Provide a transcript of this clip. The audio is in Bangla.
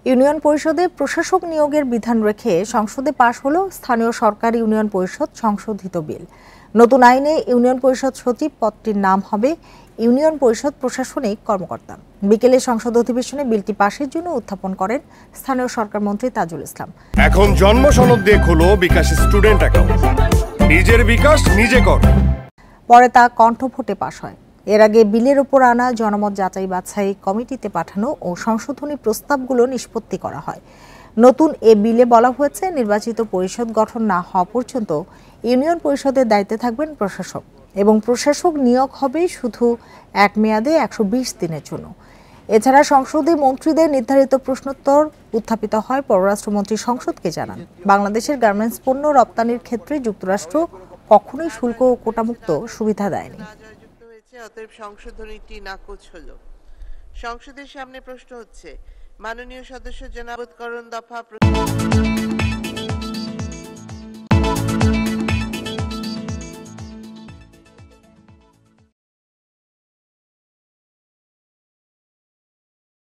ইউনিয়ন পরিষদে প্রশাসক নিয়োগের বিধান রেখে সংসদে পাশ হলো স্থানীয় সরকার ইউনিয়ন পরিষদ সংশোধিত বিল। নতুন আইনে ইউনিয়ন পরিষদ সচিব পদটির নাম হবে ইউনিয়ন পরিষদ প্রশাসনিক কর্মকর্তা। বিকেলে সংসদ অধিবেশনে বিলটি পাশের জন্য উত্থাপন করেন স্থানীয় সরকার মন্ত্রী তাজুল ইসলাম। এখন জন্ম সনদ দিয়ে খোলো বিকাশ স্টুডেন্ট অ্যাকাউন্ট, নিজের বিকাশ নিজে কর। পরে তা কণ্ঠভোটে পাশ হয়। এর আগে বিলের ওপর আনা জনমত যাচাই বাছাই কমিটিতে পাঠানো ও সংশোধনী প্রস্তাবগুলো নিষ্পত্তি করা হয়। নতুন এ বিলে বলা হয়েছে, নির্বাচিত পরিষদ গঠন না হওয়া পর্যন্ত ইউনিয়ন পরিষদের দায়িত্বে থাকবেন প্রশাসক এবং প্রশাসক নিয়োগ হবে শুধু এক মেয়াদে 120 দিনের জন্য। এছাড়া সংসদে মন্ত্রীদের নির্ধারিত প্রশ্নোত্তর উত্থাপিত হয়। পররাষ্ট্রমন্ত্রী সংসদকে জানান, বাংলাদেশের গার্মেন্টস পণ্য রপ্তানির ক্ষেত্রে যুক্তরাষ্ট্র কখনোই শুল্ক ও কোটামুক্ত সুবিধা দেয়নি। অতএব সংশোধনীটি নাকচ হলো। সংসদের সামনে প্রশ্ন হচ্ছে, মাননীয় সদস্য জনাব করণ দফা